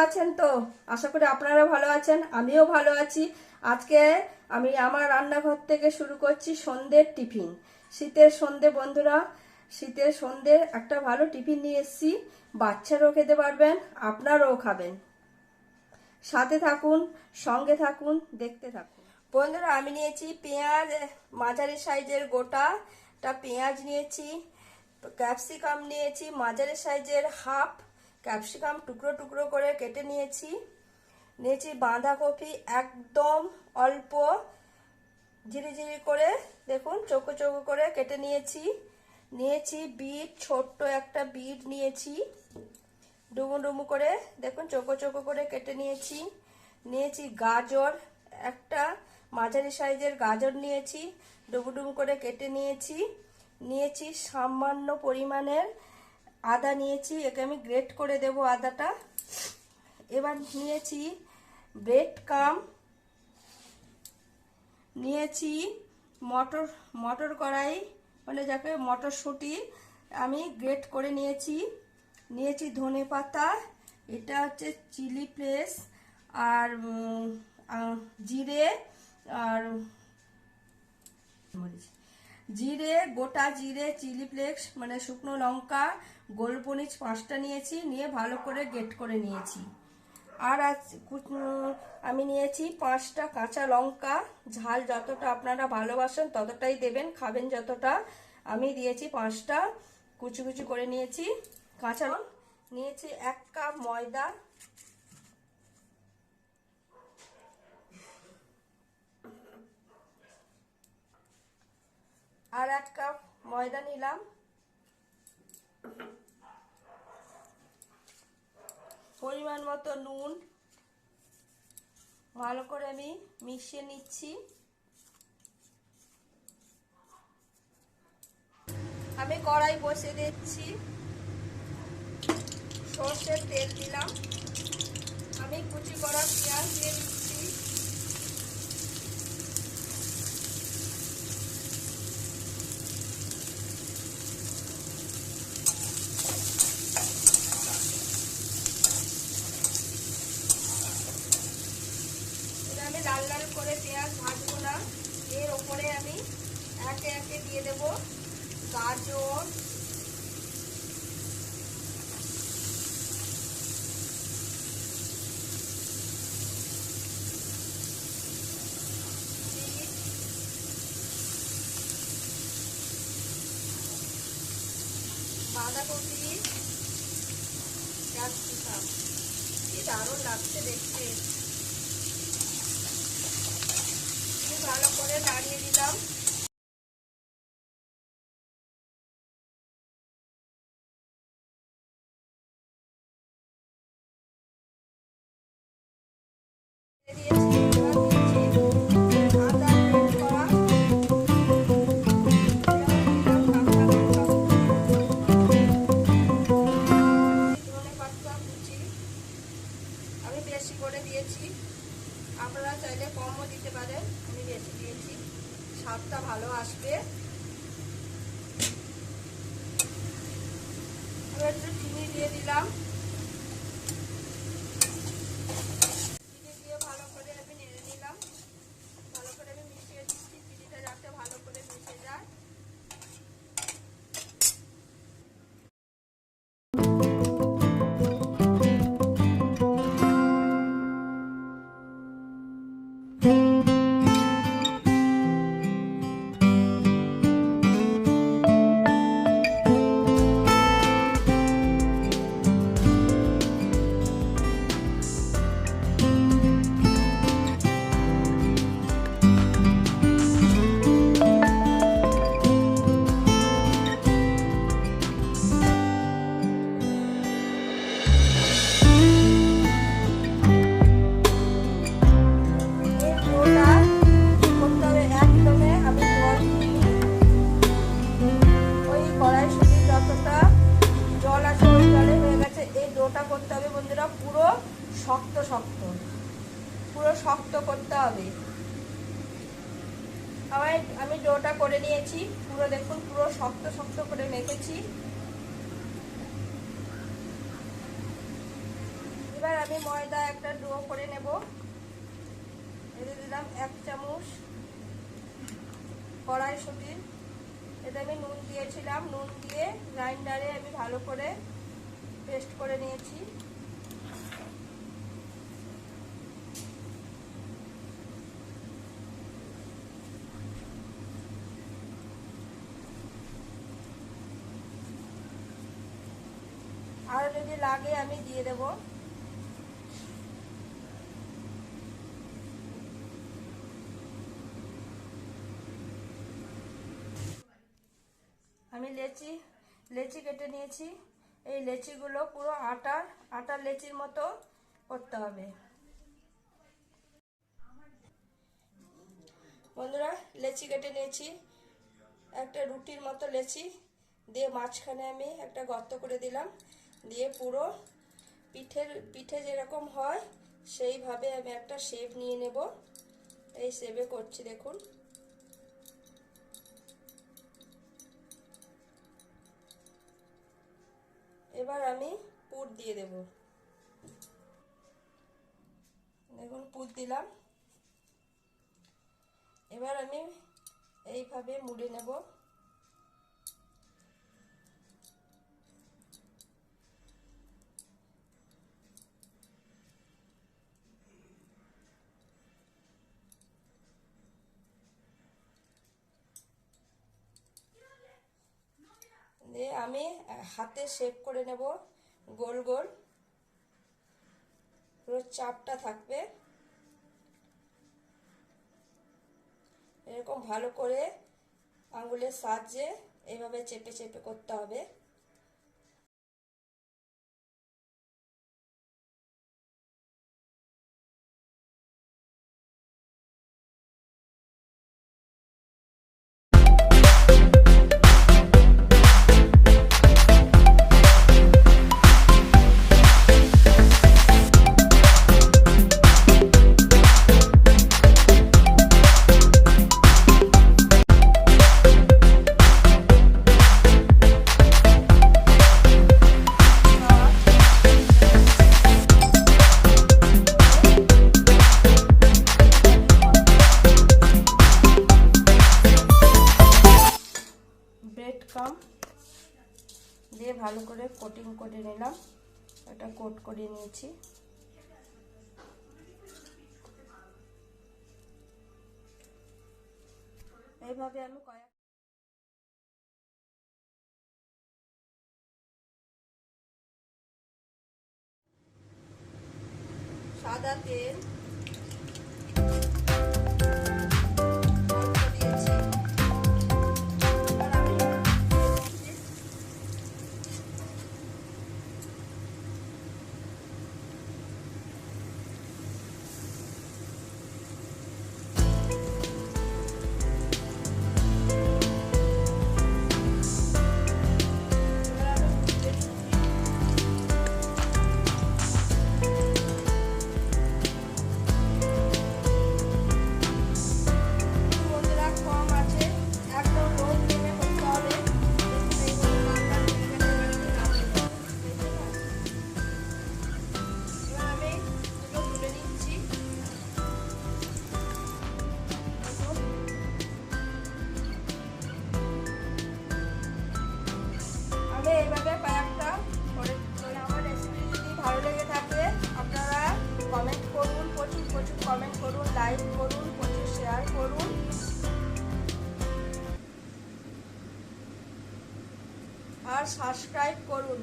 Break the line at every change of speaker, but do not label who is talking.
আছেন তো? আশা করি আপনারা ভালো আছেন, আমিও ভালো আছি। আজকে আমি আমার রান্নাঘর থেকে শুরু করছি সন্ধ্যের টিফিন। শীতের সন্ধ্যে বন্ধুরা, শীতের সন্ধ্যে একটা ভালো টিফিন নিয়ে এসেছি। বাচ্চারাও খেতে পারবেন, আপনারাও খাবেন। সাথে থাকুন, সঙ্গে থাকুন, দেখতে থাকুন। বন্ধুরা, আমি নিয়েছি পেঁয়াজ, মাঝারি সাইজের গোটাটা পেঁয়াজ নিয়েছি, ক্যাপসিকাম নিয়েছি মাঝারি সাইজের হাফ ক্যাপসিকাম টুকরো টুকরো করে কেটে নিয়েছি বাঁধাকপি একদম অল্প ঝিরি ঝিরি করে দেখুন চৌকো চৌকো করে কেটে নিয়েছি বিট, ছোট্ট একটা বিট নিয়েছি ডুমু ডুমু করে দেখুন চৌকো চৌকো করে কেটে নিয়েছি গাজর, একটা মাঝারি সাইজের গাজর নিয়েছি ডুমু ডুমু করে কেটে নিয়েছি সামান্য পরিমাণের আদা নিয়েছি, একে আমি গ্রেট করে দেব আদাটা। এবার নিয়েছি ব্রেড ক্রাম্ব, নিয়েছি মটর কড়াই মানে যাকে মটরশুঁটি আমি গ্রেট করে নিয়েছি ধনে পাতা, এটা হচ্ছে চিলি ফ্লেক্স আর জিরে আর জিরে, গোটা জিরে, চিলি ফ্লেক্স মানে শুকনো লঙ্কা, গোলমরিচ 5টা নিয়ে ভালো করে গ্রেট করে নিয়েছি। আর আমি নিয়েছি 5টা কাঁচা লঙ্কা, ঝাল যতটা আপনারা ভালোবাসেন ততটাই দেবেন, খাবেন যতটা। আমি দিয়েছি 5টা কুচি কুচি করে নিয়েছি কাঁচা লঙ্কা। নিয়েছি 1 কাপ ময়দা, আর 1 কাপ ময়দা নিলাম। পরিমাণ মতো নুন, ভালো করে আমি মিশিয়ে নিচ্ছি। আমি কড়াই বসিয়ে দিচ্ছি, সর্ষের তেল দিলাম, আমি কুচি করা পেঁয়াজ দিয়ে দিচ্ছি, আমি লাল লাল করে পেঁয়াজ ভাজবো না, এর ওপরে আমি একে একে দিয়ে দেব গাজর, বাঁধাকপি, ক্যাপসিকাম। কি দারুণ লাগছে দেখতে। ভালো করে নাড়িয়ে দিলাম। আমি বেশি করে দিয়েছি, আপনারা চাইলে কমও দিতে পারেন, আমি বেশি দিয়েছি, স্বাদটা ভালো আসবে। এবার একটু চিনি দিয়ে দিলাম, চিনি দিয়ে ভালো করে আমি নেড়ে নিলাম, ভালো করে আমি মিশিয়ে দিচ্ছি, চিনিটা যাতে ভালো করে মিশে যায়। করতে হবে বন্ধুরা, পুরো শক্ত শক্ত, পুরো শক্ত করতে হবে। আমি ডোটা করে নিয়েছি, পুরো দেখুন পুরো শক্ত শক্ত করে মেখেছি। এবার এবার আমি ময়দা একটা ডো করে নেব। এতে দিলাম 1 চামচ কড়াইশুঁটি। এতে আমি নুন দিয়েছিলাম, নুন দিয়ে গ্রাইন্ডারে আমি ভালো করে পেস্ট করে নিয়েছি। আর যদি লাগে আমি দিয়ে দেব। আমি লেচি কেটে নিয়েছি। এই লেচিগুলো পুরো আটার লেচির মতো করতে হবে। বন্ধুরা, লেচি কেটে নিয়েছি, একটা রুটির মতো লেচি দিয়ে মাঝখানে আমি একটা গর্ত করে দিলাম, দিয়ে পুরো পিঠে যেরকম হয় সেইভাবে আমি একটা শেপ নিয়ে নেব। এই শেপে করছি, দেখুন। এবার আমি পুর দিয়ে দেব। দেখুন, পুর দিলাম। এবার আমি এইভাবে মুড়ে নেব। দিয়ে আমি হাতে শেপ করে নেব, গোল গোল, পুরো চাপটা থাকবে। এরকম ভালো করে আঙ্গুলের সাহায্যে এইভাবে চেপে চেপে করতে হবে। ব্রেড ক্রাম্ব দিয়ে ভালো করে কোটিং করে নিলাম, এটা কোট করে নিয়েছি। এইভাবে আমি সাদা তেল এইভাবে কয়েকটা করে। আমার রেসিপি যদি ভালো লেগে থাকে আপনারা কমেন্ট করুন, প্রচুর কমেন্ট করুন, লাইক করুন, প্রচুর শেয়ার করুন। আর সাবস্ক্রাইব করুন।